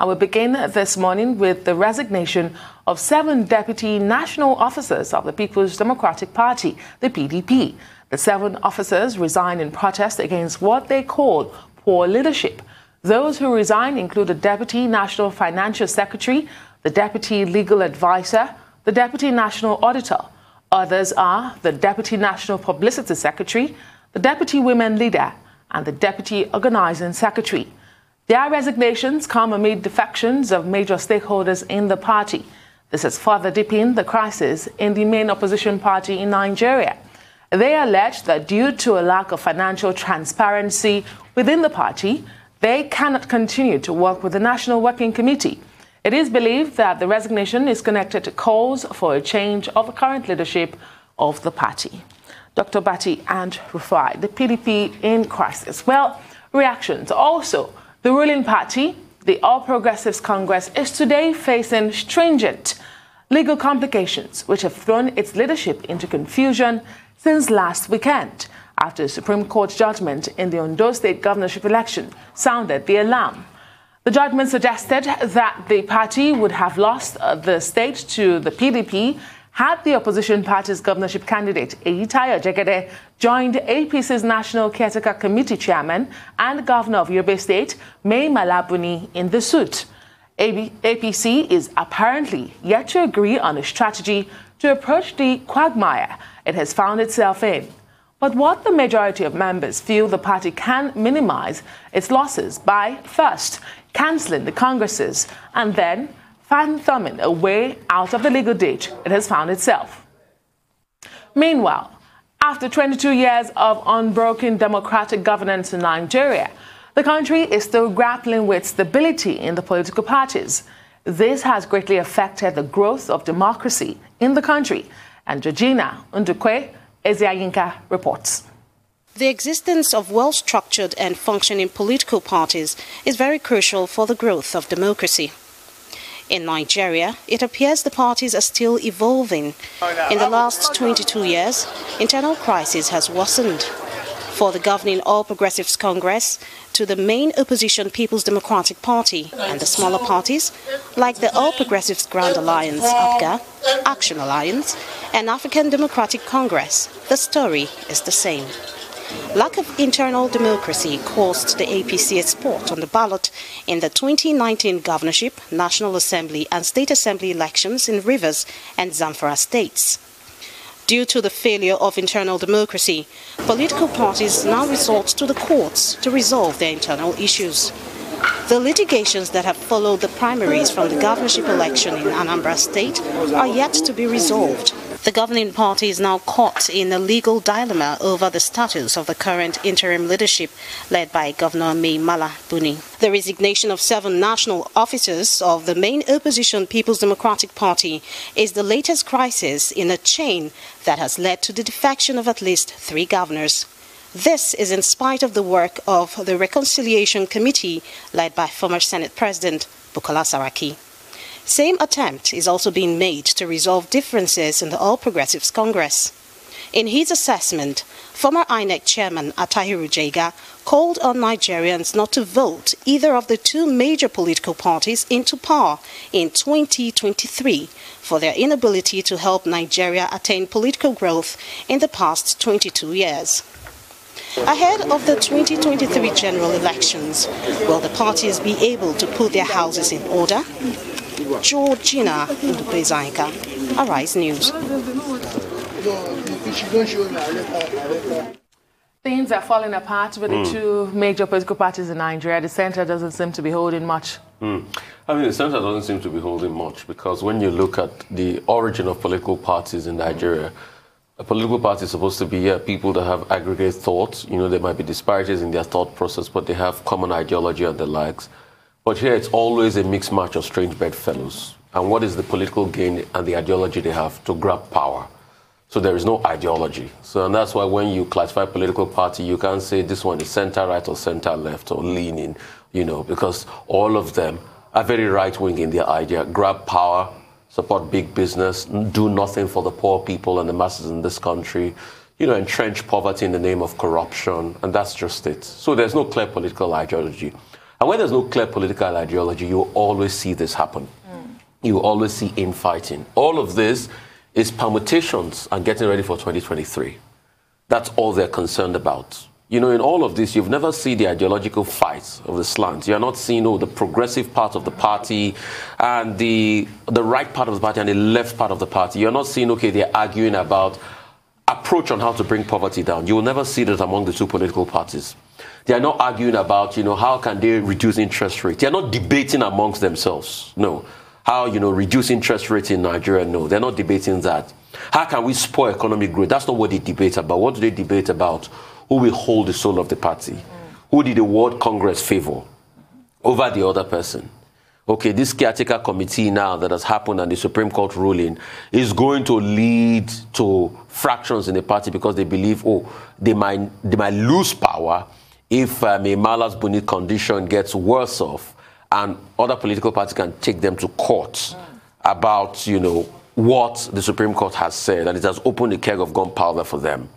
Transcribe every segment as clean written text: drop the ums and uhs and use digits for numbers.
And we begin this morning with the resignation of 7 deputy national officers of the People's Democratic Party, the PDP. The 7 officers resign in protest against what they call poor leadership. Those who resign include the Deputy National Financial Secretary, the Deputy Legal Advisor, the Deputy National Auditor. Others are the Deputy National Publicity Secretary, the Deputy Women Leader, and the Deputy Organizing Secretary. Their resignations come amid defections of major stakeholders in the party. This has further deepened the crisis in the main opposition party in Nigeria. They allege that due to a lack of financial transparency within the party, they cannot continue to work with the National Working Committee. It is believed that the resignation is connected to calls for a change of the current leadership of the party. Dr. Bati and Rufai, the PDP in crisis. Well, reactions also. The ruling party, the All Progressives Congress, is today facing stringent legal complications which have thrown its leadership into confusion since last weekend, after a Supreme Court judgment in the Ondo State governorship election sounded the alarm. The judgment suggested that the party would have lost the state to the PDP had the opposition party's governorship candidate, Eyitayo Jegede, joined APC's National Caretaker Committee chairman and governor of Yobe State, Mai Mala Buni, in the suit. APC is apparently yet to agree on a strategy to approach the quagmire it has found itself in. But what the majority of members feel the party can minimize its losses by, first, cancelling the congresses and then fathoming a way out of the legal ditch it has found itself. Meanwhile, after 22 years of unbroken democratic governance in Nigeria, the country is still grappling with stability in the political parties. This has greatly affected the growth of democracy in the country. And Georgina Ndukwe Ezeayinka reports. The existence of well-structured and functioning political parties is very crucial for the growth of democracy. In Nigeria, it appears the parties are still evolving. In the last 22 years, internal crisis has worsened. For the governing All Progressives Congress, to the main opposition People's Democratic Party and the smaller parties, like the All Progressives Grand Alliance, APGA, Action Alliance, and African Democratic Congress, the story is the same. Lack of internal democracy caused the APC a spot on the ballot in the 2019 governorship, National Assembly and State Assembly elections in Rivers and Zamfara states. Due to the failure of internal democracy, political parties now resort to the courts to resolve their internal issues. The litigations that have followed the primaries from the governorship election in Anambra State are yet to be resolved. The governing party is now caught in a legal dilemma over the status of the current interim leadership led by Governor Mai Mala Buni. The resignation of 7 national officers of the main opposition People's Democratic Party is the latest crisis in a chain that has led to the defection of at least 3 governors. This is in spite of the work of the Reconciliation Committee led by former Senate President Bukola Saraki. Same attempt is also being made to resolve differences in the All Progressives Congress. In his assessment, former INEC Chairman Atahiru Jega called on Nigerians not to vote either of the 2 major political parties into power in 2023 for their inability to help Nigeria attain political growth in the past 22 years. Ahead of the 2023 general elections, will the parties be able to put their houses in order? Georgina Ndukwe, Arise News. Things are falling apart with the 2 major political parties in Nigeria. The center doesn't seem to be holding much. I mean, the center doesn't seem to be holding much because when you look at the origin of political parties in Nigeria, a political party is supposed to be people that have aggregate thoughts. You know, there might be disparities in their thought process, but they have common ideology and the likes. But here it's always a mixed match of strange bedfellows. And what is the political gain and the ideology they have to grab power? So there is no ideology. So and that's why when you classify political party, you can't say this one is center right or center left or leaning, you know, because all of them are very right-wing in their idea. Grab power, support big business, do nothing for the poor people and the masses in this country, you know, entrench poverty in the name of corruption, and that's just it. So there's no clear political ideology. And when there's no clear political ideology, you always see this happen. You always see infighting. All of this is permutations and getting ready for 2023. That's all they're concerned about. You know, in all of this, you've never seen the ideological fight of the slant. You're not seeing, the progressive part of the party and the right part of the party and the left part of the party. You're not seeing, they're arguing about approach on how to bring poverty down. You will never see that among the two political parties. They are not arguing about, how can they reduce interest rates. They are not debating amongst themselves. No. How, reduce interest rates in Nigeria? No, they're not debating that. How can we spoil economic growth? That's not what they debate about. What do they debate about? Who will hold the soul of the party? Who did the World Congress favor over the other person? Okay, this caretaker committee now that has happened and the Supreme Court ruling is going to lead to fractions in the party because they believe, they might lose power if Mala's Buni condition gets worse off and other political parties can take them to court about, what the Supreme Court has said, and it has opened a keg of gunpowder for them.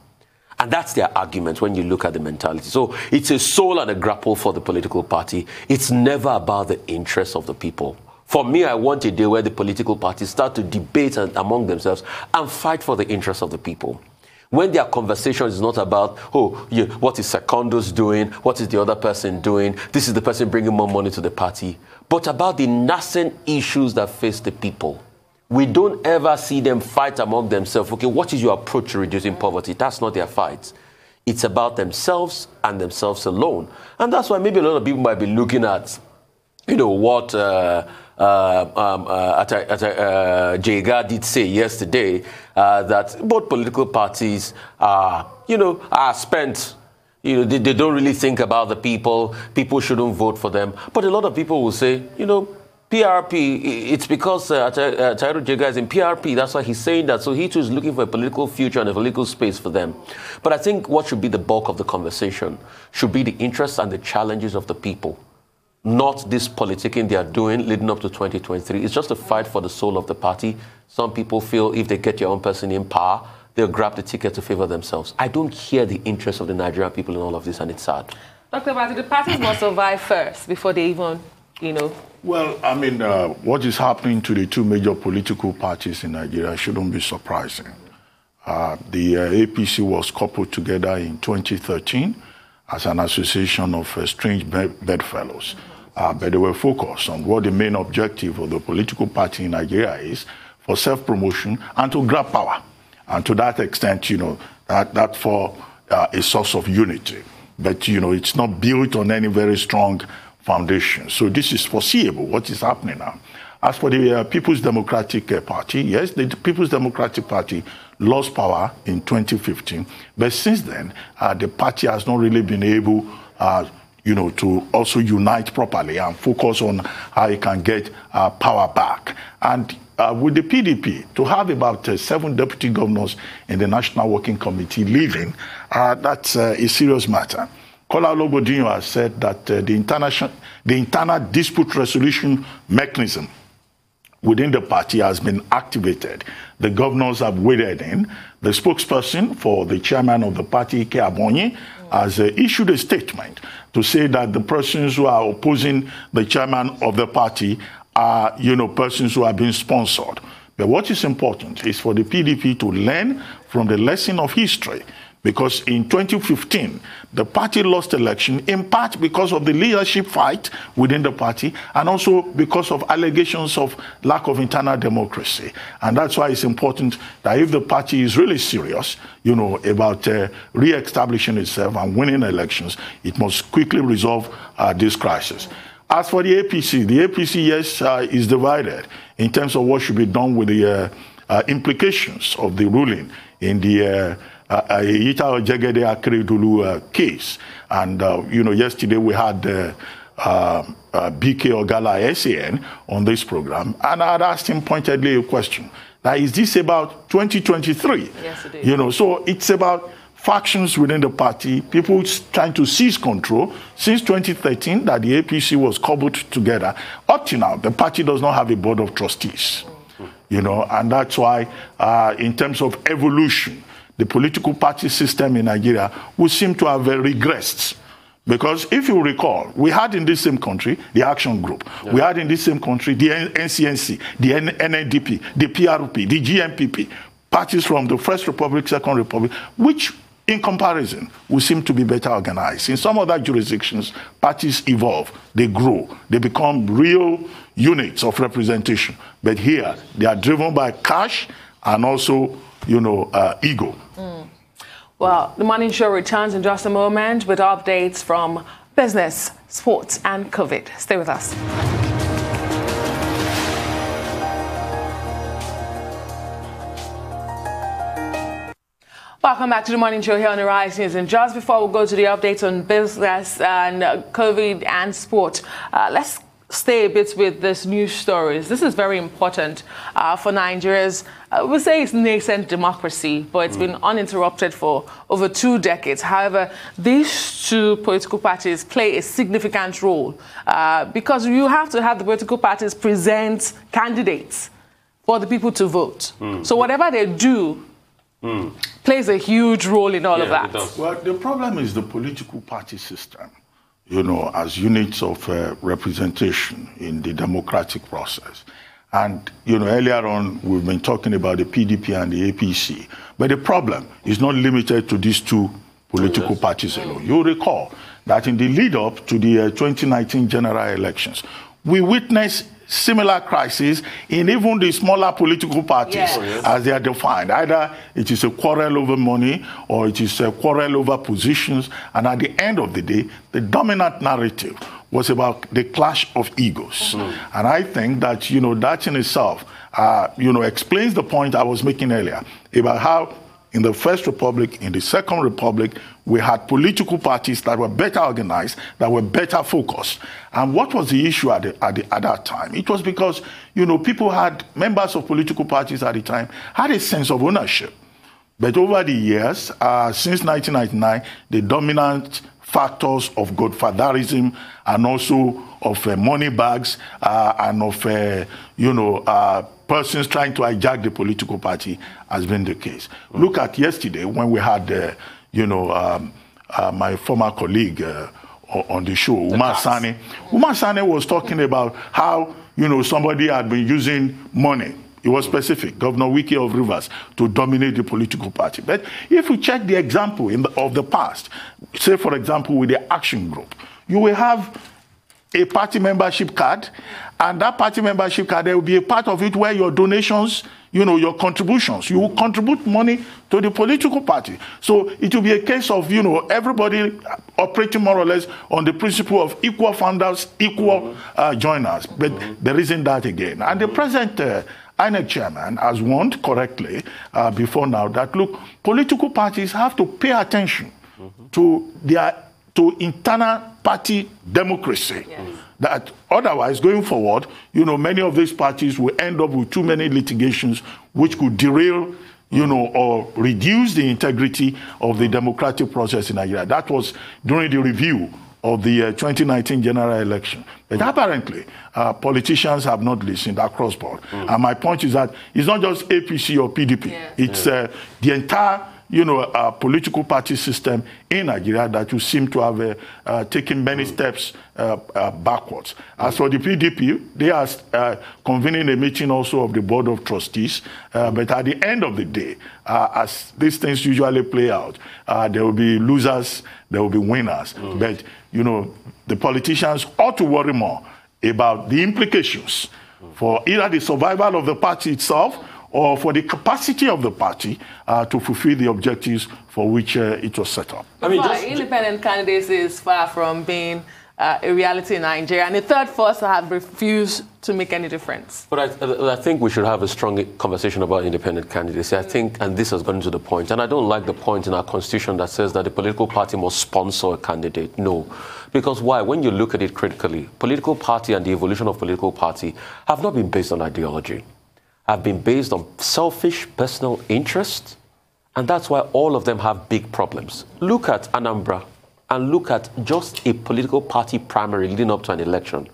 And that's their argument when you look at the mentality. So it's a soul and a grapple for the political party. It's never about the interests of the people. For me, I want a day where the political parties start to debate among themselves and fight for the interests of the people. When their conversation is not about, what is Secondos doing? What is the other person doing? This is the person bringing more money to the party. But about the nascent issues that face the people. We don't ever see them fight among themselves. Okay, what is your approach to reducing poverty? That's not their fight. It's about themselves and themselves alone. And that's why maybe a lot of people might be looking at, what Jega did say yesterday, that both political parties are spent. They don't really think about the people. People shouldn't vote for them. But a lot of people will say, PRP, it's because Untitled Chapter is in PRP. That's why he's saying that. So he too is looking for a political future and a political space for them. But I think what should be the bulk of the conversation should be the interests and the challenges of the people, not this politicking they are doing leading up to 2023. It's just a fight for the soul of the party. Some people feel if they get your own person in power, they'll grab the ticket to favor themselves. I don't hear the interests of the Nigerian people in all of this, and it's sad. Dr. Bati, the parties must survive first before they even, Well, I mean, what is happening to the two major political parties in Nigeria shouldn't be surprising. The APC was coupled together in 2013 as an association of strange bedfellows. But they were focused on what the main objective of the political party in Nigeria is for self-promotion and to grab power. And to that extent, that for a source of unity. But, it's not built on any very strong foundation. So this is foreseeable, what is happening now. As for the People's Democratic Party, yes, the People's Democratic Party lost power in 2015. But since then, the party has not really been able, to also unite properly and focus on how it can get power back. And with the PDP, to have about 7 deputy governors in the National Working Committee leaving, that's a serious matter. Kola Olobodinyo has said that the internal dispute resolution mechanism within the party has been activated. The governors have waded in. The spokesperson for the chairman of the party, Ike Abonyi, has issued a statement to say that the persons who are opposing the chairman of the party are, persons who are being sponsored. But what is important is for the PDP to learn from the lesson of history. Because in 2015, the party lost election in part because of the leadership fight within the party and also because of allegations of lack of internal democracy. And that's why it's important that if the party is really serious, about re-establishing itself and winning elections, it must quickly resolve this crisis. As for the APC, yes, is divided in terms of what should be done with the implications of the ruling in the Yita Jegede Akeredolu case. And, yesterday we had BK Ogala SAN on this program, and I had asked him pointedly a question. Now, is this about 2023? Yes, it is. So it's about factions within the party, people trying to seize control. Since 2013, that the APC was cobbled together, up to now, the party does not have a board of trustees. And that's why, in terms of evolution, the political party system in Nigeria would seem to have regressed Because if you recall, we had in this same country the Action Group. Yeah. We had in this same country the NCNC, the NNDP, the PRP, the GMPP, parties from the First Republic, Second Republic, which in comparison will seem to be better organized. In some other jurisdictions, parties evolve, they grow, they become real units of representation. But here, they are driven by cash and also, ego. Well, the Morning Show returns in just a moment with updates from business, sports, and COVID. Stay with us. Welcome back to the Morning Show here on the Rise News. And just before we go to the updates on business and COVID and sport, let's stay a bit with this news stories. This is very important for Nigeria's, we say it's nascent democracy, but it's been uninterrupted for over 2 decades. However, these two political parties play a significant role because you have to have the political parties present candidates for the people to vote. So whatever they do plays a huge role in all of that. Well, the problem is the political party system, as units of representation in the democratic process. And, earlier on, we've been talking about the PDP and the APC. But the problem is not limited to these two political parties alone. You'll recall that in the lead-up to the 2019 general elections, we witnessed similar crises in even the smaller political parties as they are defined. Either it is a quarrel over money or it is a quarrel over positions. And at the end of the day, the dominant narrative was about the clash of egos. And I think that, that in itself, explains the point I was making earlier about how in the First Republic, in the Second Republic, we had political parties that were better organized, that were better focused. And what was the issue at that time? It was because, members of political parties at the time had a sense of ownership. But over the years, since 1999, the dominant factors of godfatherism and also of money bags and of, persons trying to hijack the political party has been the case. Look at yesterday when we had, my former colleague on the show, Umar Sani. Umar Sani was talking about how, somebody had been using money. It was specific, Governor Wike of Rivers, to dominate the political party. But if we check the example of the past, say, for example, with the Action Group, you will have a party membership card, and that party membership card, there will be a part of it where your donations, your contributions, you will contribute money to the political party. So it will be a case of, everybody operating more or less on the principle of equal funders, equal joiners. But there isn't that again. And the present INEC chairman has warned correctly before now that, look, political parties have to pay attention to internal party democracy. That otherwise, going forward, many of these parties will end up with too many litigations which could derail, or reduce the integrity of the democratic process in Nigeria. That was during the review of the 2019 general election. But apparently, politicians have not listened across board. And my point is that it's not just APC or PDP. It's the entire political party system in Nigeria that you seem to have taken many steps backwards. As for the PDP, they are convening a meeting also of the Board of Trustees. But at the end of the day, as these things usually play out, there will be losers, there will be winners. But, the politicians ought to worry more about the implications for either the survival of the party itself or for the capacity of the party to fulfill the objectives for which it was set up. I mean, independent candidates is far from being a reality in Nigeria, and the third force have refused to make any difference. But I think we should have a strong conversation about independent candidates. I think, and this has gotten to the point, and I don't like the point in our constitution that says that the political party must sponsor a candidate. No. Because why? When you look at it critically, political party and the evolution of political party have not been based on ideology, have been based on selfish personal interest, and that's why all of them have big problems. Look at Anambra and look at just a political party primary leading up to an election.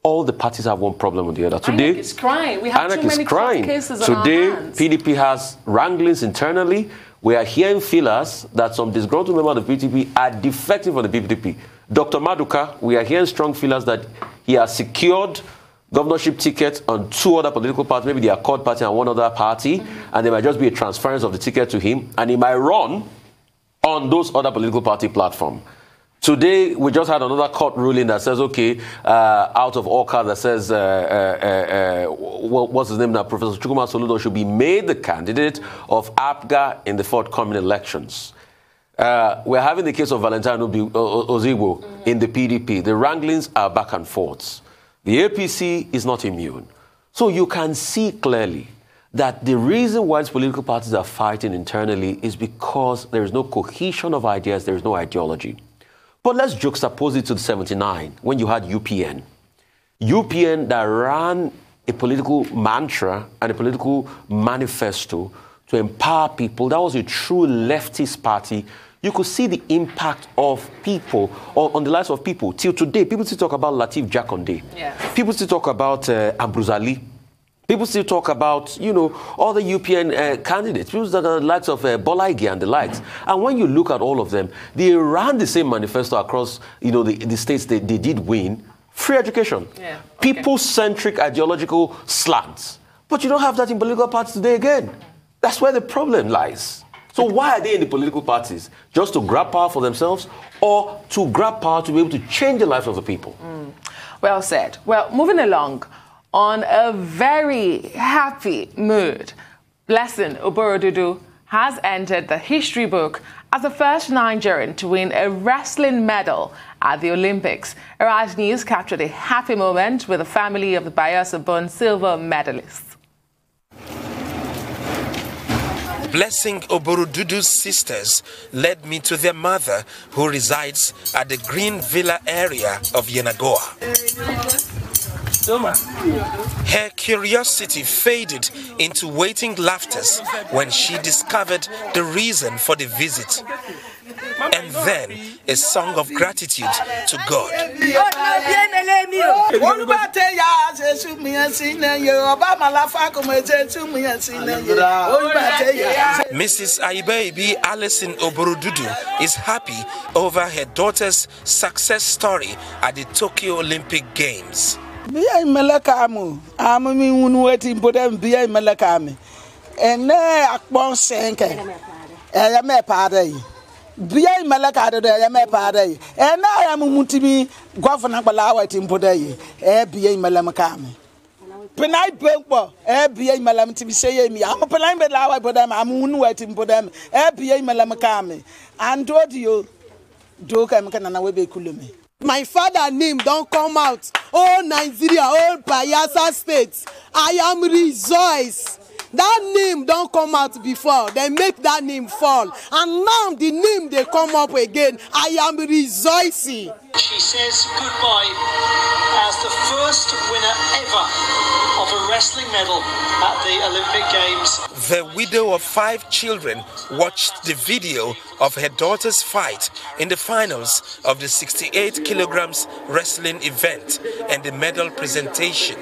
All the parties have one problem or the other. Today, INEC is crying. We have too many court cases on our hands. Today, PDP has wranglings internally. We are hearing feelers that some disgruntled members of the PDP are defecting from the PDP. Dr. Maduka, we are hearing strong feelers that he has secured governorship tickets on 2 other political parties, maybe the Accord Party and one other party, and there might just be a transference of the ticket to him, and he might run on those other political party platforms. Today, we just had another court ruling that says, okay, out of all cards, that says, what's his name now, Professor Chukwuma Soludo should be made the candidate of APGA in the forthcoming elections. We're having the case of Valentine Ozigbo in the PDP. The wranglings are back and forth. The APC is not immune. So you can see clearly that the reason why these political parties are fighting internally is because there is no cohesion of ideas, there is no ideology. But let's juxtapose it to the 79, when you had UPN. UPN that ran a political mantra and a political manifesto to empower people. That was a true leftist party. You could see the impact of people, or on the lives of people. Till today, people still talk about Lateef Jakonde. Yes. People still talk about Ambrose Ali. People still talk about, you know, all the UPN candidates, people that are the likes of Bola Ige and the likes. And when you look at all of them, they ran the same manifesto across, you know, the states they did win. Free education. Yeah, okay. People-centric ideological slants. But you don't have that in political parties today again. That's where the problem lies. So why are they in the political parties? Just to grab power for themselves, or to grab power to be able to change the lives of the people? Well said. Well, moving along, on a very happy mood, Blessing Oborodudu has entered the history book as the first Nigerian to win a wrestling medal at the Olympics. Arise News captured a happy moment with the family of the Bayelsa-born silver medalist. Blessing Oborodudu's sisters led me to their mother, who resides at the Green Villa area of Yenagoa. Her curiosity faded into waiting laughters when she discovered the reason for the visit. And then a song of gratitude to God. Mrs. Aibebi Alison Oborodudu is happy over her daughter's success story at the Tokyo Olympic Games. Biya melakamu amami unweti bodem biya melakami ene akpon senke ya me pade biya melakade ya me pade ena ya mumutimi governor balawa timbode biya melamakami penai pempo biya melamtimi seye mi am penai balawa bodem am unweti bodem biya melamakami andodio do kam kana na webe kulumi. My father name don't come out. Oh Nigeria, oh Bayelsa State. I am rejoiced. That name don't come out before. They make that name fall. And now the name they come up again. I am rejoicing. She says goodbye as the first winner ever of a wrestling medal at the Olympic Games. The widow of 5 children watched the video of her daughter's fight in the finals of the 68 kilograms wrestling event and the medal presentation.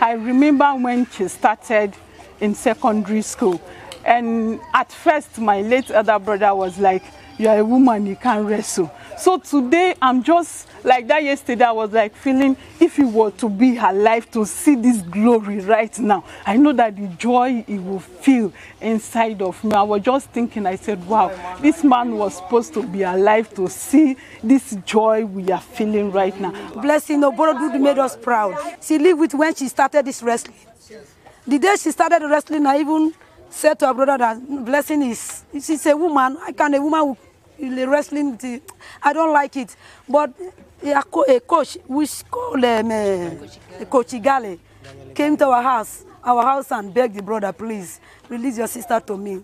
I remember when she started in secondary school, and at first my late elder brother was like, "You are a woman, you can't wrestle." So today I'm just like that. Yesterday I was like feeling, if he were to be alive to see this glory right now, I know that the joy he will feel inside of me. I was just thinking, I said, wow, this man was supposed to be alive to see this joy we are feeling right now. Blessing Oborodudu made us proud. She lived with when she started this wrestling. The day she started wrestling, I even said to her brother that Blessing she's a woman. I can't a woman who wrestling with it. I don't like it. But a coach, which called Coach Igale, came to our house and begged the brother, please, release your sister to me.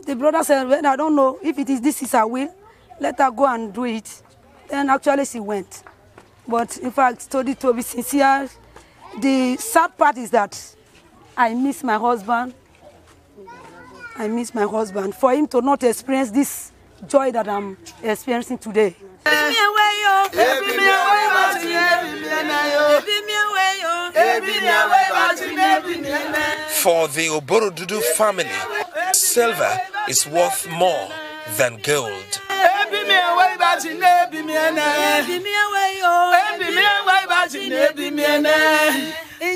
The brother said, well, I don't know if this is her will, let her go and do it. Then actually she went. But in fact, to be sincere, the sad part is that I miss my husband. I miss my husband. For him to not experience this joy that I'm experiencing today. For the Oborodudu family, silver is worth more than gold. In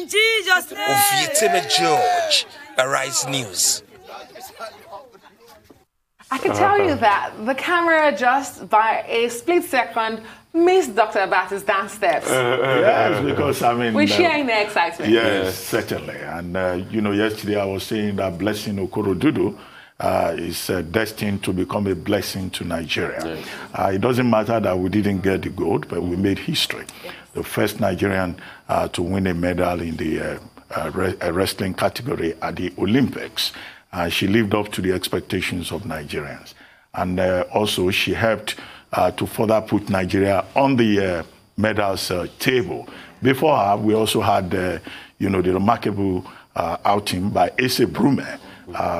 Jesus' name. Ovieteme George, Arise News. I can tell you that the camera just by a split second missed Dr. Abati's dance steps. Yes, because I mean... We're sharing the excitement. Yes, certainly. And, you know, yesterday I was saying that Blessing Okorodudu is destined to become a blessing to Nigeria. It doesn't matter that we didn't get the gold, but we made history. Yes. The first Nigerian to win a medal in the wrestling category at the Olympics. She lived up to the expectations of Nigerians. And also she helped to further put Nigeria on the medals table. Before her, we also had, you know, the remarkable outing by Ese Brume,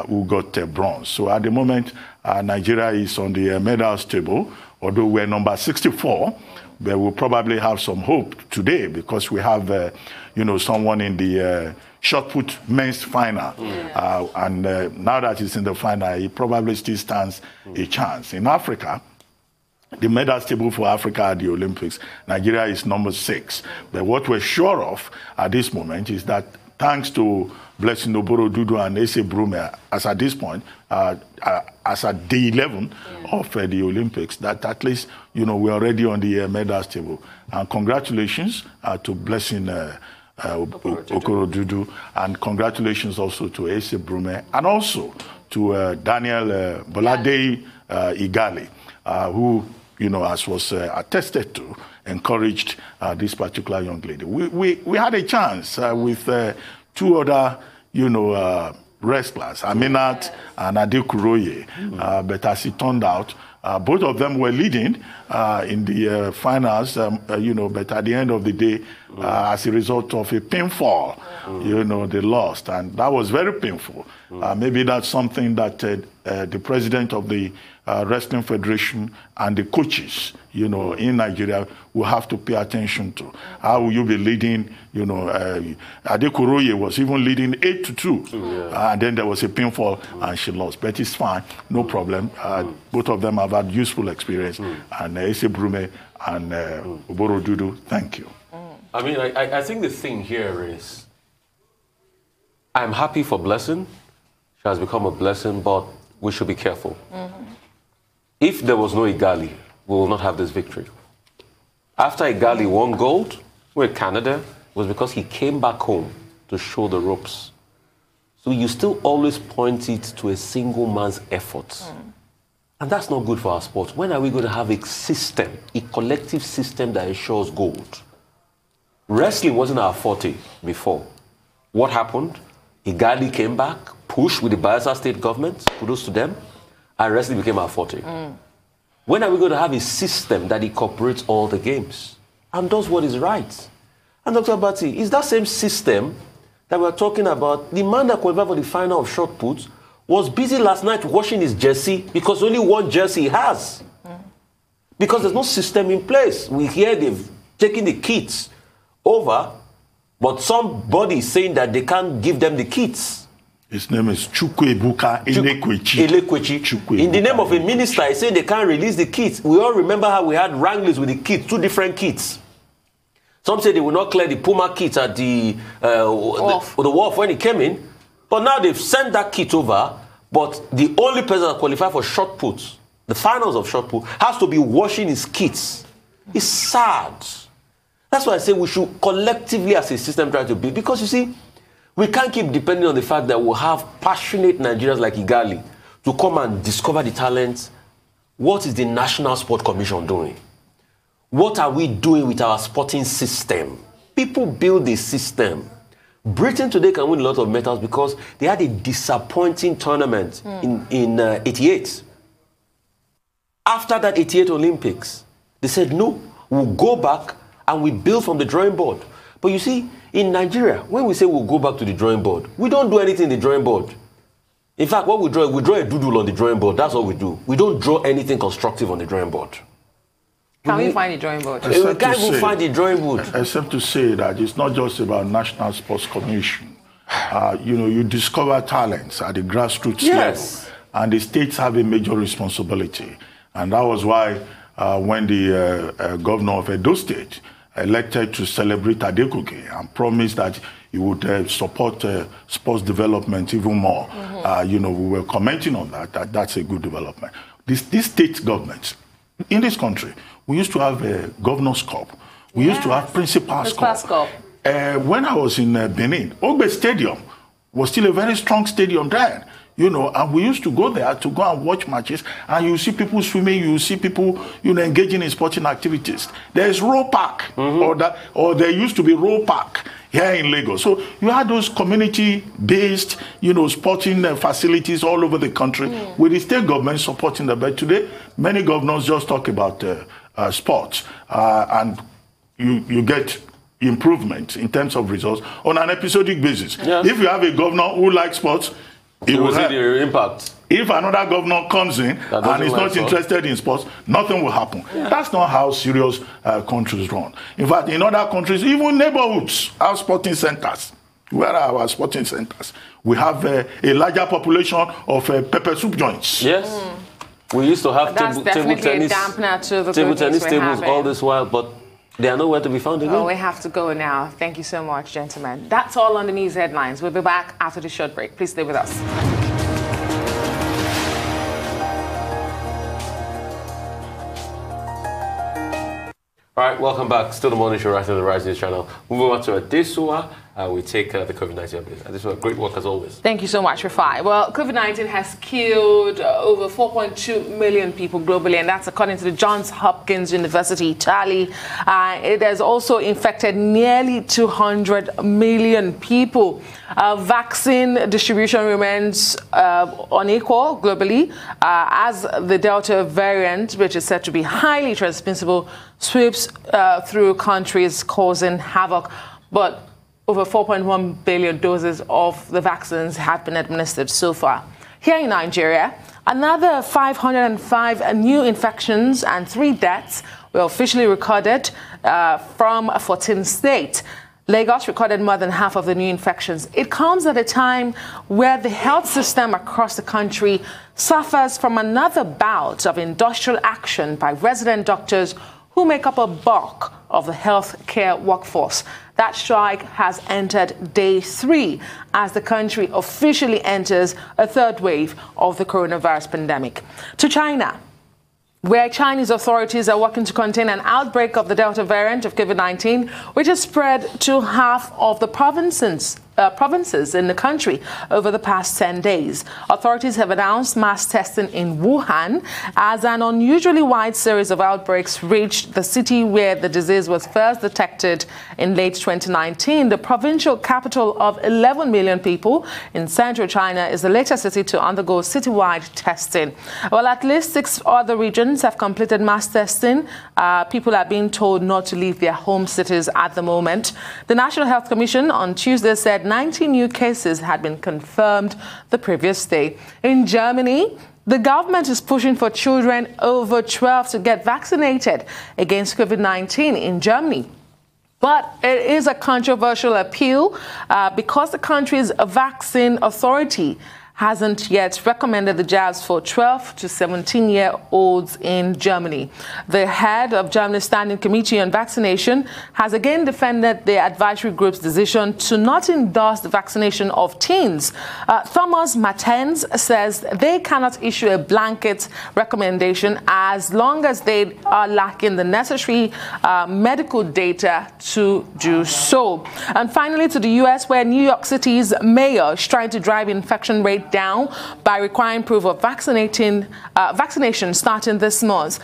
who got bronze. So at the moment, Nigeria is on the medals table, although we're number 64, but we'll probably have some hope today because we have, you know, someone in the shot put men's final. And now that he's in the final, he probably still stands a chance. In Africa, the medals table for Africa at the Olympics, Nigeria is number 6. But what we're sure of at this moment is that thanks to Blessing Okorodudu and Ese Brume, as at this point, as at day 11 of the Olympics, that at least, you know, we're already on the medals table. And congratulations to Blessing Okorodudu, and congratulations also to Ese Brume, and also to Daniel Bolade Igali, who, you know, as was attested to, encouraged this particular young lady. We had a chance with 2 other, you know, wrestlers, Aminat and Adekuroye, but as it turned out, both of them were leading in the finals, you know, but at the end of the day, as a result of a pinfall, you know, they lost. And that was very painful. Maybe that's something that the president of the Wrestling Federation and the coaches, you know, in Nigeria will have to pay attention to. How will you be leading, you know, Adekuroye was even leading 8-2. And then there was a pinfall and she lost. But it's fine, no problem. Both of them have had useful experience. And Ese Brume and Okorodudu, thank you. I mean, I think the thing here is, I'm happy for Blessing. She has become a blessing, but we should be careful. If there was no Igali, we will not have this victory. After Igali won gold with Canada, it was because he came back home to show the ropes. So you still always point it to a single man's effort. And that's not good for our sport. When are we going to have a system, a collective system that ensures gold? Wrestling wasn't our forte before. What happened? Igali came back, pushed with the Bayelsa state government, kudos to them, and wrestling became our forte. When are we going to have a system that incorporates all the games and does what is right? And Dr. Abati, is that same system that we're talking about, the man that qualified for the final of shot put was busy last night washing his jersey because only one jersey he has. Because there's no system in place. We hear they've taken the kits over, but somebody is saying that they can't give them the kits. His name is Chukwuebuka Elekwechi. In the name of a minister, he said they can't release the kits. We all remember how we had wranglings with the kits, 2 different kits. Some say they will not clear the Puma kit at the wharf when it came in. But now they've sent that kit over, but the only person that qualified for shot put, the finals of shot put, has to be washing his kits. It's sad. That's why I say we should collectively as a system try to build. Because you see, we can't keep depending on the fact that we'll have passionate Nigerians like Igali to come and discover the talent. What is the National Sport Commission doing? What are we doing with our sporting system? People build a system. Britain today can win a lot of medals because they had a disappointing tournament in 88. After that 88 Olympics, they said, no, we'll go back and we build from the drawing board. But you see, in Nigeria, when we say we'll go back to the drawing board, we don't do anything in the drawing board. In fact, what we draw a doodle on the drawing board. That's what we do. We don't draw anything constructive on the drawing board. Can we find the drawing board? We can't even find the drawing board. Except to say that it's not just about National Sports Commission. You know, you discover talents at the grassroots level. And the states have a major responsibility. And that was why when the governor of Edo State elected to celebrate Adekoke and promised that he would support sports development even more. We were commenting on that. That's a good development. These state governments in this country, we used to have a governor's cup. We used to have principal's cup. When I was in Benin, Ogbe Stadium was still a very strong stadium then. And we used to go there to go and watch matches, and you see people swimming, you see people, engaging in sporting activities. There's Row Park, or there used to be Row Park here in Lagos. So you had those community-based, sporting facilities all over the country with the state government supporting them. But today, many governors just talk about sports, and you get improvement in terms of results on an episodic basis. Yes. If you have a governor who likes sports, it will see the impact. If another governor comes in and is not interested in sports, nothing will happen. Yeah. That's not how serious countries run. In fact, in other countries, even neighborhoods have sporting centers. Where are our sporting centers? We have a larger population of pepper soup joints. Yes. We used to have table tennis tables all this while, but they are nowhere to be found again. Oh, we have to go now. Thank you so much, gentlemen. That's all on the news headlines. We'll be back after the short break. Please stay with us. All right, welcome back. Still the morning show right on the Rise News channel. Moving on to Adesua. We take the COVID-19 update. Adesua, great work as always. Thank you so much, Rafai. Well, COVID-19 has killed over 4.2 million people globally, and that's according to the Johns Hopkins University tally. It has also infected nearly 200 million people. Vaccine distribution remains unequal globally as the Delta variant, which is said to be highly transmissible, sweeps through countries, causing havoc. But over 4.1 billion doses of the vaccines have been administered so far. Here in Nigeria, another 505 new infections and 3 deaths were officially recorded from 14 states. Lagos recorded more than half of the new infections. It comes at a time where the health system across the country suffers from another bout of industrial action by resident doctors who make up a bulk of the healthcare workforce. That strike has entered day 3 as the country officially enters a 3rd wave of the coronavirus pandemic. To China, where Chinese authorities are working to contain an outbreak of the Delta variant of COVID-19, which has spread to half of the provinces in the country over the past 10 days. Authorities have announced mass testing in Wuhan as an unusually wide series of outbreaks reached the city where the disease was first detected in late 2019. The provincial capital of 11 million people in central China is the latest city to undergo citywide testing. Well, at least 6 other regions have completed mass testing. People are being told not to leave their home cities at the moment. The National Health Commission on Tuesday said 90 new cases had been confirmed the previous day. In Germany, the government is pushing for children over 12 to get vaccinated against COVID-19 in Germany. But it is a controversial appeal because the country's vaccine authority hasn't yet recommended the jabs for 12 to 17-year-olds in Germany. The head of Germany's Standing Committee on Vaccination has again defended the advisory group's decision to not endorse the vaccination of teens. Thomas Martens says they cannot issue a blanket recommendation as long as they are lacking the necessary medical data to do so. And finally, to the U.S., where New York City's mayor is trying to drive infection rate down by requiring proof of vaccination starting this month.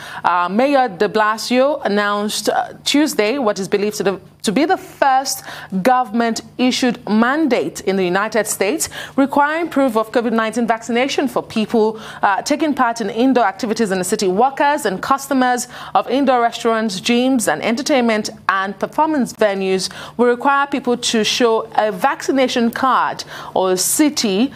Mayor de Blasio announced Tuesday what is believed to be the first government-issued mandate in the United States requiring proof of COVID-19 vaccination for people taking part in indoor activities in the city. Workers and customers of indoor restaurants, gyms, and entertainment and performance venues will require people to show a vaccination card or city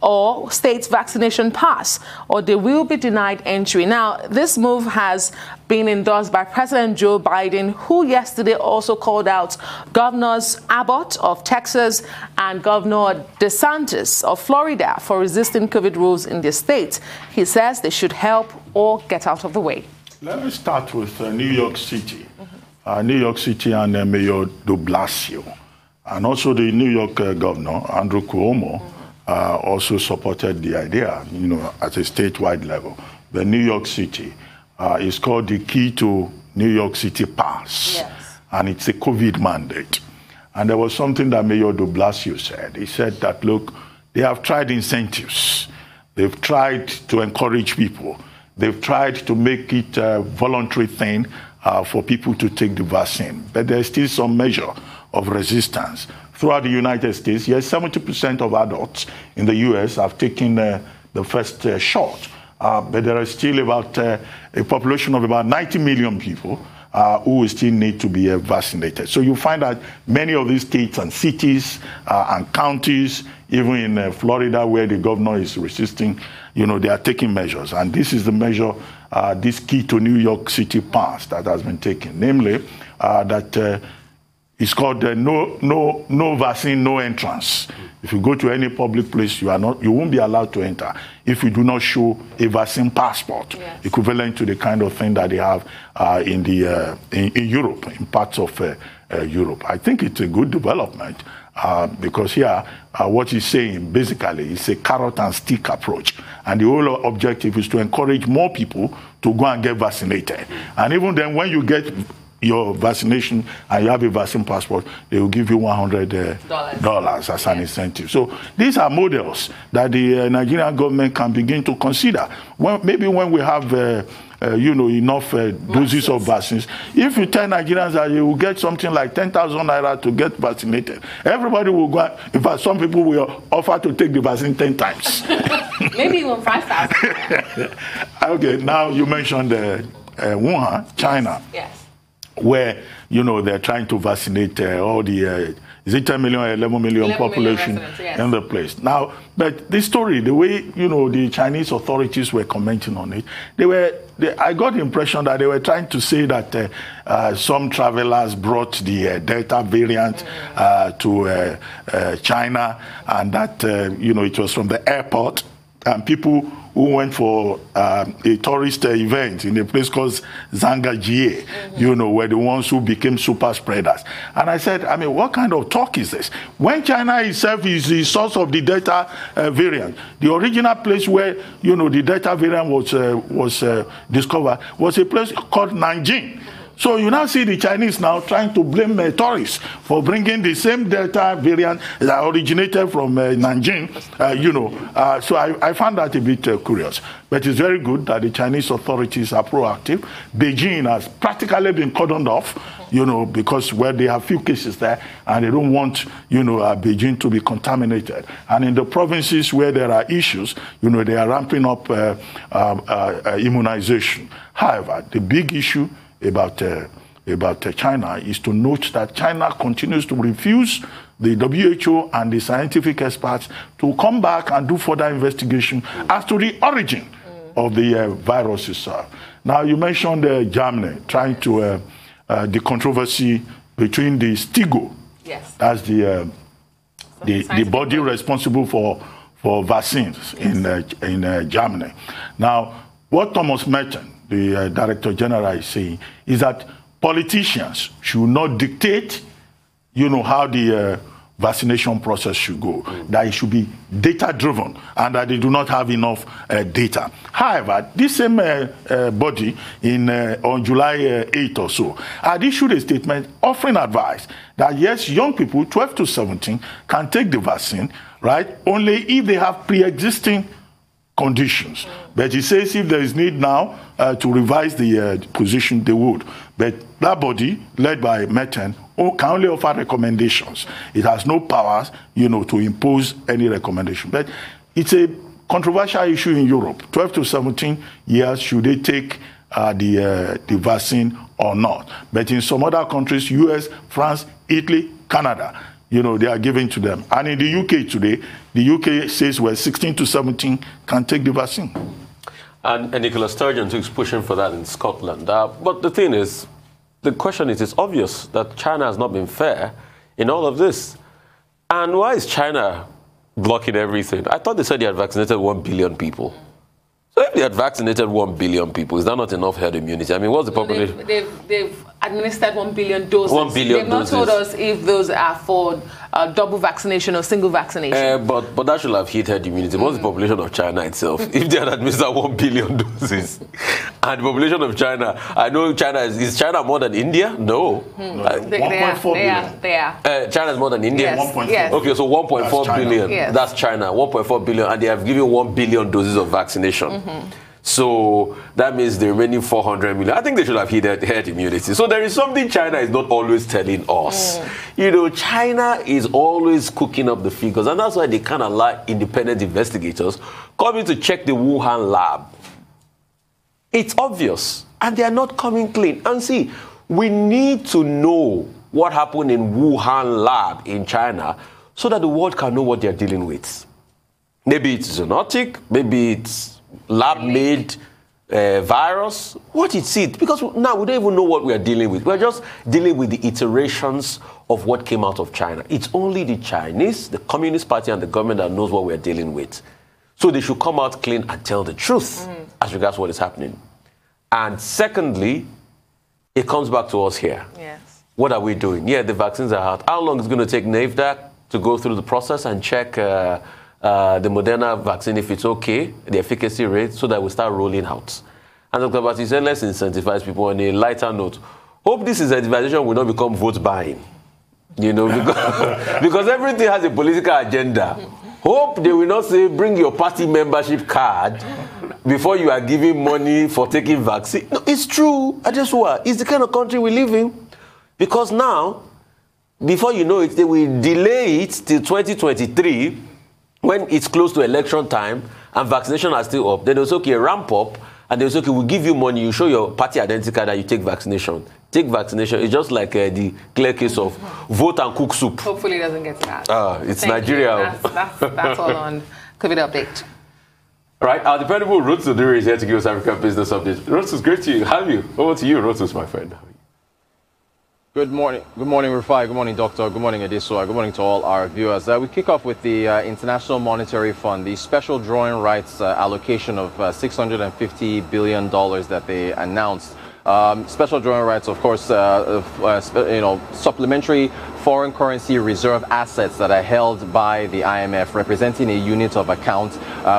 or state vaccination pass, or they will be denied entry. Now, this move has been endorsed by President Joe Biden, who yesterday also called out Governors Abbott of Texas and Governor DeSantis of Florida for resisting COVID rules in the state. He says they should help or get out of the way. Let me start with New York City. New York City and Mayor de Blasio, and also the New York Governor, Andrew Cuomo, also supported the idea, at a statewide level. The New York City is called the Key to New York City Pass, and it's a COVID mandate. And there was something that Mayor de Blasio said. He said that, look, they have tried incentives. They've tried to encourage people. They've tried to make it a voluntary thing for people to take the vaccine. But there's still some measure of resistance. Throughout the United States, yes, 70% of adults in the U.S. have taken the first shot. But there are still about a population of about 90 million people who will still need to be vaccinated. So you find that many of these states and cities and counties, even in Florida, where the governor is resisting, they are taking measures. And this is the measure, this Key to New York City Pass that has been taken. Namely, that it's called no vaccine, no entrance. If you go to any public place, you won't be allowed to enter if you do not show a vaccine passport, equivalent to the kind of thing that they have in Europe, in parts of Europe. I think it's a good development because here, what he's saying basically is a carrot and stick approach, and the whole objective is to encourage more people to go and get vaccinated. And even then, when you get your vaccination and you have a vaccine passport, they will give you $100 as an incentive. So these are models that the Nigerian government can begin to consider. Maybe when we have enough doses of vaccines, if you tell Nigerians that you will get something like 10,000 naira to get vaccinated, everybody will go. In fact, some people will offer to take the vaccine 10 times. Maybe even 5,000. Okay, now you mentioned Wuhan, China. Yes. Where, they're trying to vaccinate all the, is it 10 million or 11 million population in the place. Now, but this story, the way, the Chinese authorities were commenting on it, I got the impression that they were trying to say that some travelers brought the Delta variant to China, and that, it was from the airport, and people who went for a tourist event in a place called Zhangjiajie, were the ones who became super spreaders. And I said, what kind of talk is this? When China itself is the source of the Delta variant, the original place where, the Delta variant was discovered was a place called Nanjing. So you now see the Chinese now trying to blame tourists for bringing the same Delta variant that originated from Nanjing, So I found that a bit curious. But it's very good that the Chinese authorities are proactive. Beijing has practically been cordoned off, because they have few cases there, and they don't want, Beijing to be contaminated. And in the provinces where there are issues, they are ramping up immunization. However, the big issue about China is to note that China continues to refuse the WHO and the scientific experts to come back and do further investigation as to the origin of the virus itself. Now, you mentioned Germany trying to, the controversy between the STIGO, that's the body responsible for vaccines in Germany. Now, what Thomas Merton, the Director General, is saying is that politicians should not dictate, how the vaccination process should go, that it should be data-driven, and that they do not have enough data. However, this same body on July 8th or so had issued a statement offering advice that, yes, young people, 12 to 17, can take the vaccine, right, only if they have pre-existing conditions. But he says if there is need now to revise the position, they would. But that body, led by Merton, can only offer recommendations. It has no powers, to impose any recommendation. But it's a controversial issue in Europe. 12 to 17 years, should they take the vaccine or not? But in some other countries, US, France, Italy, Canada, you know, they are giving to them. And in the UK today, the UK says, well, 16 to 17 can take the vaccine. And Nicola Sturgeon is pushing for that in Scotland. But the thing is, the question is, it's obvious that China has not been fair in all of this. And why is China blocking everything? I thought they said they had vaccinated 1 billion people. So if they had vaccinated 1 billion people, is that not enough herd immunity? I mean, what's the population? They've administered 1 billion doses. 1 billion They've not told us if those are for double vaccination or single vaccination. But that should have hit herd immunity. What's the population of China itself? If they had administered 1 billion doses, and the population of China, I know China is China more than India? No. 1.4 billion. They are. China is more than India? Yes. 1.4. Yes. Okay, so 1.4 billion. Yes. That's China. 1.4 billion, and they have given 1 billion doses of vaccination. So that means the remaining 400 million, I think they should have hit herd immunity. So there is something China is not always telling us. You know, China is always cooking up the figures, and that's why they can't allow independent investigators coming to check the Wuhan lab. It's obvious, and they are not coming clean. And see, we need to know what happened in Wuhan lab in China so that the world can know what they're dealing with. Maybe it's zoonotic, maybe it's lab-made virus. What is it? Because now we don't even know what we are dealing with. We're just dealing with the iterations of what came out of China. It's only the Chinese, the Communist Party, and the government that knows what we're dealing with. So they should come out clean and tell the truth as regards what is happening. And secondly, it comes back to us here. Yes. What are we doing? Yeah, the vaccines are out. How long is it going to take NAFDAC to go through the process and check the Moderna vaccine, if it's okay, the efficacy rate, so that we start rolling out? And Dr. Bati said, let's incentivize people on a lighter note. Hope this incentivization will not become vote buying. You know, because everything has a political agenda. Hope they will not say, bring your party membership card before you are giving money for taking vaccine. No, it's true. I just what? It's the kind of country we live in. Because now, before you know it, they will delay it till 2023, when it's close to election time and vaccination are still up. Then they'll say, okay, ramp up, and they'll say, okay, we'll give you money, you show your party identity card that you take vaccination. Take vaccination. It's just like the clear case of vote and cook soup. Hopefully it doesn't get to that. It's Thank Nigeria. That's all on COVID Update. All right, our dependable Rotus Oduri is here to give us African business updates. Rotus, great to have you. Over to you, Rotus, my friend. Good morning. Good morning, Rufai. Good morning, Doctor. Good morning, Adesua. Good morning to all our viewers. We kick off with the International Monetary Fund, the special drawing rights allocation of $650 billion that they announced. Special drawing rights, of course, supplementary foreign currency reserve assets that are held by the IMF, representing a unit of account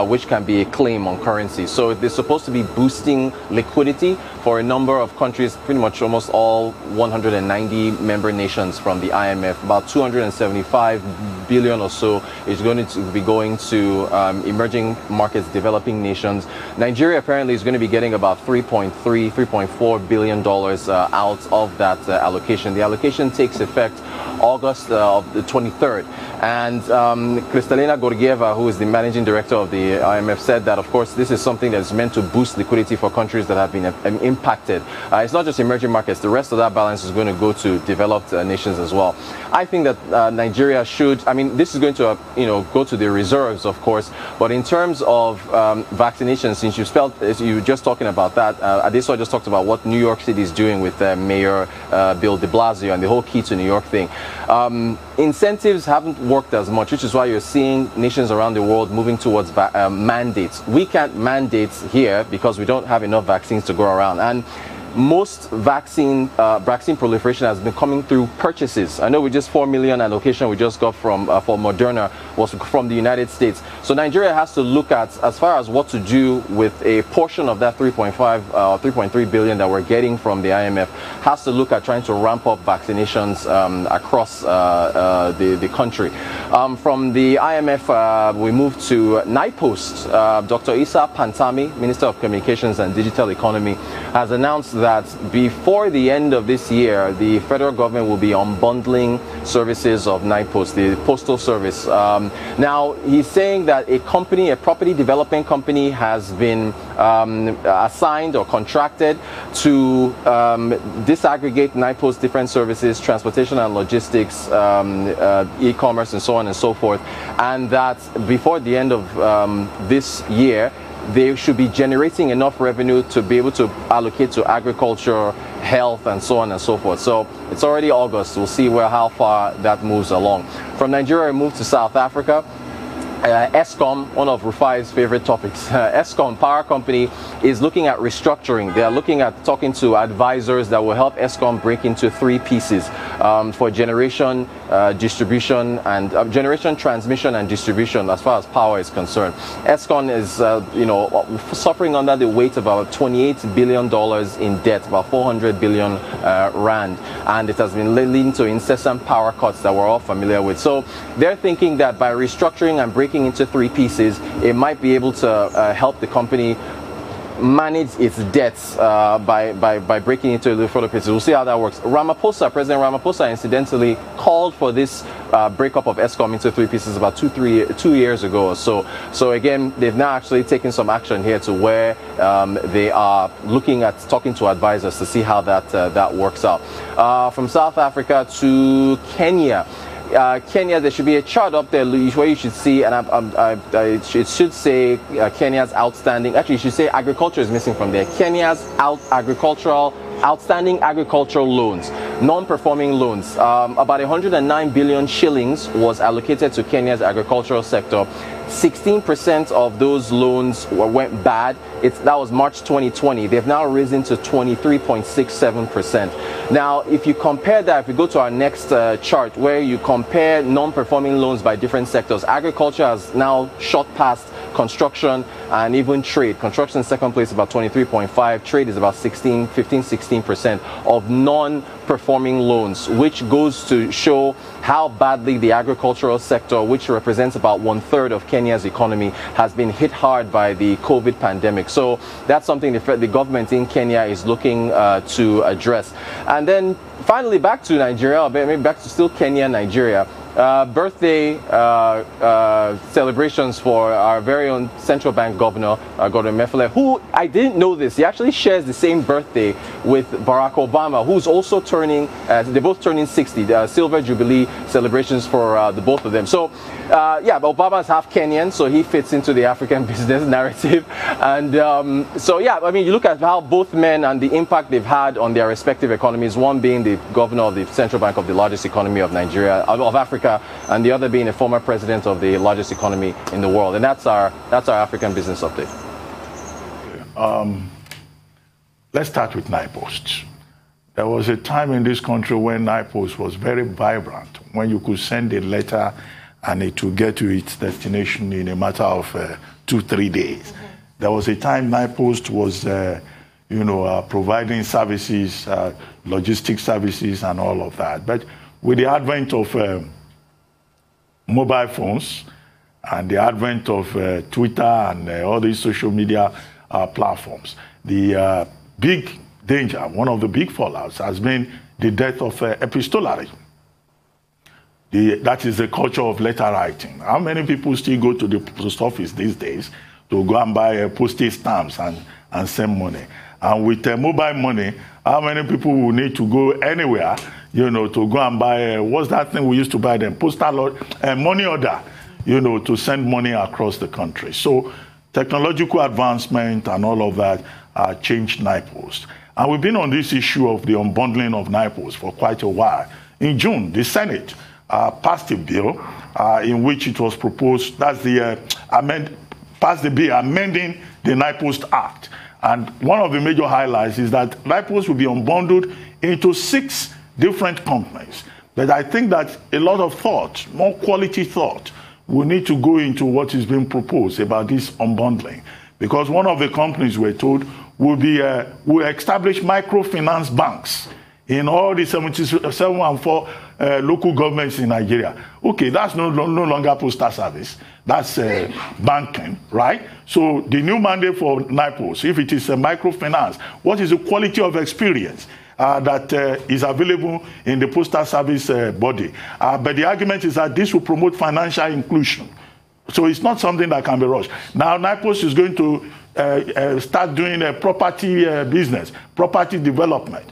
which can be a claim on currency. So they're supposed to be boosting liquidity for a number of countries, pretty much almost all 190 member nations from the IMF. About 275 billion or so is going to be going to emerging markets, developing nations. Nigeria apparently is going to be getting about $3.4 billion out of that allocation. The allocation takes effect August of the 23rd. And Kristalina Georgieva, who is the managing director of the IMF, said that, of course, this is something that is meant to boost liquidity for countries that have been impacted. It's not just emerging markets. The rest of that balance is going to go to developed nations as well. I think that Nigeria should, this is going to, go to the reserves, of course. But in terms of vaccination, since you were just talking about that, Adeso just talked about what New York City is doing with Mayor Bill de Blasio and the whole Key to New York thing. Incentives haven't worked as much, which is why you're seeing nations around the world moving towards mandates. We can't mandate here because we don't have enough vaccines to go around. And most vaccine proliferation has been coming through purchases. I know we just 4 million allocation we just got from for Moderna was from the United States. So Nigeria has to look at, as far as what to do with a portion of that 3.3 billion that we're getting from the IMF, has to look at trying to ramp up vaccinations across the country. From the IMF, we move to NIPOST. Dr. Issa Pantami, Minister of Communications and Digital Economy, has announced that that before the end of this year, the federal government will be unbundling services of NIPOST, the postal service. Now, he's saying that a property development company has been assigned or contracted to disaggregate NIPOST different services, transportation and logistics, e-commerce, and so on and so forth, and that before the end of this year, they should be generating enough revenue to be able to allocate to agriculture, health, and so on and so forth. So it's already August. We'll see how far that moves along. From Nigeria, we move to South Africa. Eskom, one of Rufai's favorite topics. Eskom Power Company is looking at restructuring. They are looking at talking to advisors that will help Eskom break into 3 pieces for generation, distribution, and generation, transmission, and distribution as far as power is concerned. Eskom is, suffering under the weight of about $28 billion in debt, about 400 billion rand, and it has been leading to incessant power cuts that we're all familiar with. So they're thinking that by restructuring and breaking into 3 pieces, it might be able to help the company manage its debts by breaking into the further pieces. We'll see how that works. President Ramaphosa, incidentally, called for this breakup of Eskom into 3 pieces about 2 years ago or so. So again, they've now actually taken some action here to where they are looking at talking to advisors to see how that works out. From South Africa to Kenya. Kenya, there should be a chart up there where you should see, and it should say Kenya's outstanding. Actually, it should say agriculture is missing from there. Kenya's outstanding agricultural loans, non-performing loans. About 109 billion shillings was allocated to Kenya's agricultural sector. 16% of those loans went bad. That was March 2020. They've now risen to 23.67%. Now, if you compare that, if we go to our next chart where you compare non-performing loans by different sectors, agriculture has now shot past construction and even trade. Construction in second place, about 23.5. Trade is about 15-16% of non-performing loans, which goes to show how badly the agricultural sector, which represents about 1/3 of Kenya's economy, has been hit hard by the COVID pandemic. So that's something the government in Kenya is looking to address. And then finally, back to Nigeria, or maybe back to still Kenya, Nigeria. Birthday celebrations for our very own central bank governor, Gordon Mefele, who, I didn't know this, he actually shares the same birthday with Barack Obama, who's also turning, they're both turning 60, Silver Jubilee celebrations for the both of them. So, yeah, but Obama's half Kenyan, so he fits into the African business narrative. And so, yeah, I mean, you look at how both men and the impact they've had on their respective economies, one being the governor of the central bank of the largest economy of Nigeria, of Africa, and the other being a former president of the largest economy in the world. And that's our African business update. Let's start with NIPOST. There was a time in this country when NIPOST was very vibrant, when you could send a letter and it would get to its destination in a matter of 2-3 days. There was a time NIPOST was providing services, logistic services and all of that. But with the advent of mobile phones and the advent of Twitter and all these social media platforms, the big danger, one of the big fallouts has been the death of epistolary. That is the culture of letter writing. How many people still go to the post office these days to go and buy postage stamps and send money? And with mobile money, how many people will need to go anywhere, to go and buy, what's that thing we used to buy then? Postal money order, to send money across the country. So technological advancement and all of that changed NIPOST. And we've been on this issue of the unbundling of NIPOST for quite a while. In June, the Senate passed a bill in which it was proposed, that's the passed the bill amending the NIPOST Act. And one of the major highlights is that NIPOST will be unbundled into 6 different companies. But I think that a lot of thought, more quality thought, will need to go into what is being proposed about this unbundling. Because one of the companies, we're told, will establish microfinance banks in all the 77 and local governments in Nigeria. Okay, that's no longer postal service. That's banking, right? So the new mandate for NIPOS, if it is a microfinance, what is the quality of experience that is available in the postal service body? But the argument is that this will promote financial inclusion. So it's not something that can be rushed. Now NIPOS is going to start doing a property business, property development.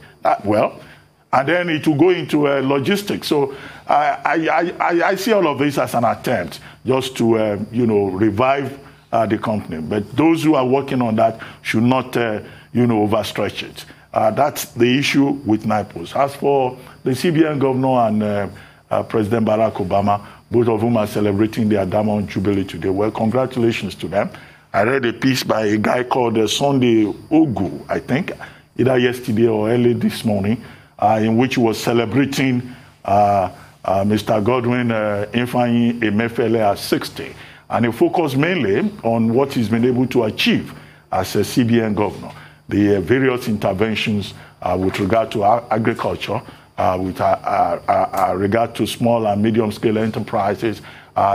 And then it will go into logistics. So I see all of this as an attempt just to, revive the company. But those who are working on that should not, overstretch it. That's the issue with NIPOS. As for the CBN governor and President Barack Obama, both of whom are celebrating their Diamond Jubilee today, well, congratulations to them. I read a piece by a guy called Sunday Ogu, I think, either yesterday or early this morning, in which he was celebrating Mr. Godwin Ifeanyi Emefiele at 60. And he focused mainly on what he's been able to achieve as a CBN governor, the various interventions with regard to agriculture, with regard to small and medium-scale enterprises,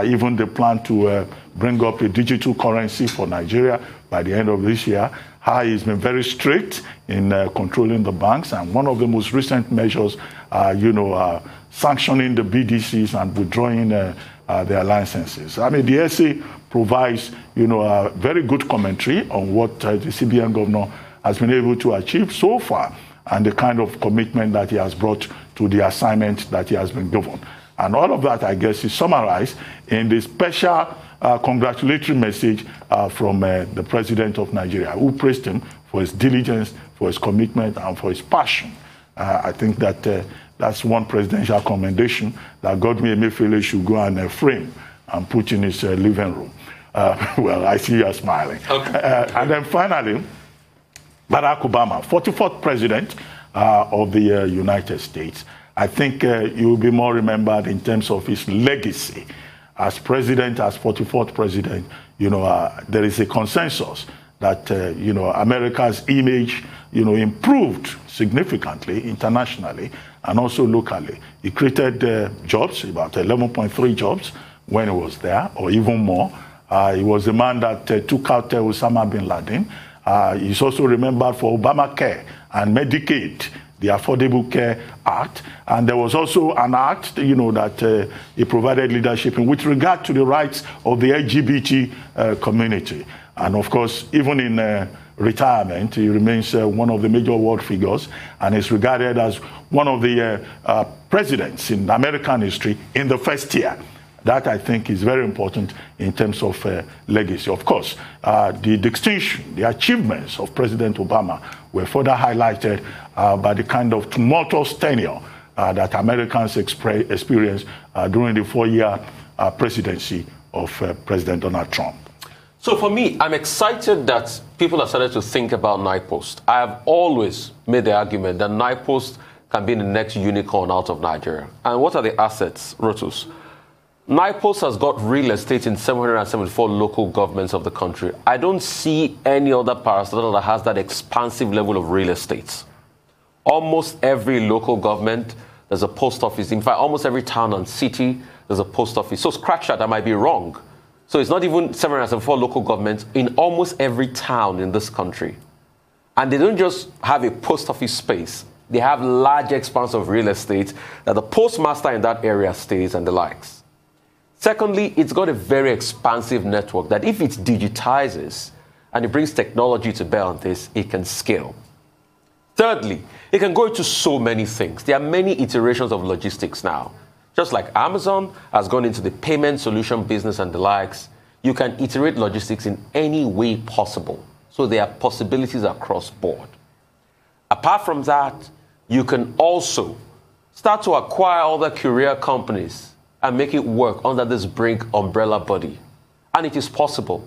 even the plan to bring up a digital currency for Nigeria by the end of this year. How he's been very strict in controlling the banks, and one of the most recent measures, sanctioning the BDCs and withdrawing their licenses. I mean, the essay provides, a very good commentary on what the CBN governor has been able to achieve so far and the kind of commitment that he has brought to the assignment that he has been given. And all of that, I guess, is summarized in the special congratulatory message from the president of Nigeria, who praised him for his diligence, for his commitment, and for his passion. I think that that's one presidential commendation that Godwin Emefiele should go and frame and put in his living room. Well, I see you are smiling. Okay. And then finally, Barack Obama, 44th president of the United States. I think he will be more remembered in terms of his legacy. As president, as 44th president, there is a consensus that, America's image, improved significantly internationally and also locally. He created jobs, about 11.3 jobs when he was there, or even more. He was the man that took out Osama bin Laden. He's also remembered for Obamacare and Medicaid, the Affordable Care Act. And there was also an act, that he provided leadership in with regard to the rights of the LGBT community. And of course, even in retirement, he remains one of the major world figures and is regarded as one of the presidents in American history in the first year. That, I think, is very important in terms of legacy. Of course, the distinction, the achievements of President Obama were further highlighted by the kind of tumultuous tenure that Americans experienced during the 4-year presidency of President Donald Trump. So for me, I'm excited that people have started to think about NIPOS. I have always made the argument that NIPOS can be the next unicorn out of Nigeria. And what are the assets, Rotus? NIPOS has got real estate in 774 local governments of the country. I don't see any other parastatal that has that expansive level of real estate. Almost every local government, there's a post office. In fact, almost every town and city, there's a post office. So scratch that, I might be wrong. So it's not even 774 local governments in almost every town in this country. And they don't just have a post office space. They have large expanse of real estate that the postmaster in that area stays and the likes. Secondly, it's got a very expansive network that if it digitizes and it brings technology to bear on this, it can scale. Thirdly, it can go into so many things. There are many iterations of logistics now. Just like Amazon has gone into the payment solution business and the likes, you can iterate logistics in any way possible. So there are possibilities across board. Apart from that, you can also start to acquire other courier companies and make it work under this Brink umbrella body. And it is possible.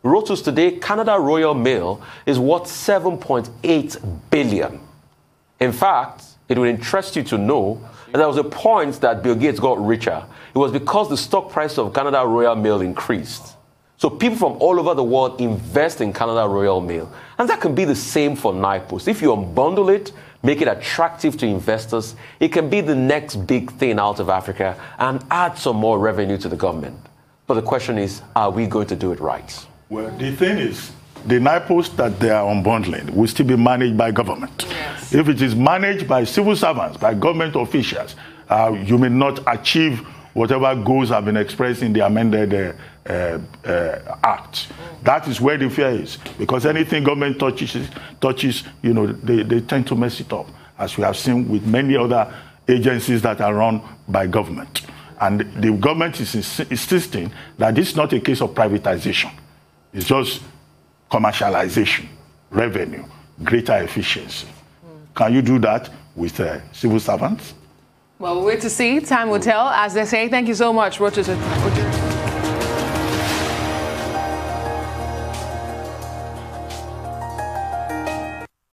Rotus today, Canada Royal Mail is worth $7.8 billion. In fact, it would interest you to know that there was a point that Bill Gates got richer. It was because the stock price of Canada Royal Mail increased. So people from all over the world invest in Canada Royal Mail. And that can be the same for NIPOS. If you unbundle it, make it attractive to investors, it can be the next big thing out of Africa and add some more revenue to the government. But the question is, are we going to do it right? Well, the thing is, the NIPOs that they are unbundling will still be managed by government. Yes. If it is managed by civil servants, by government officials, you may not achieve whatever goals have been expressed in the amended act. That is where the fear is, because anything government touches, you know, they tend to mess it up, as we have seen with many other agencies that are run by government. And the government is insisting that this is not a case of privatization. It's just commercialization, revenue, greater efficiency. Can you do that with civil servants? Well, we'll wait to see. Time will tell, as they say. Thank you so much, Roger.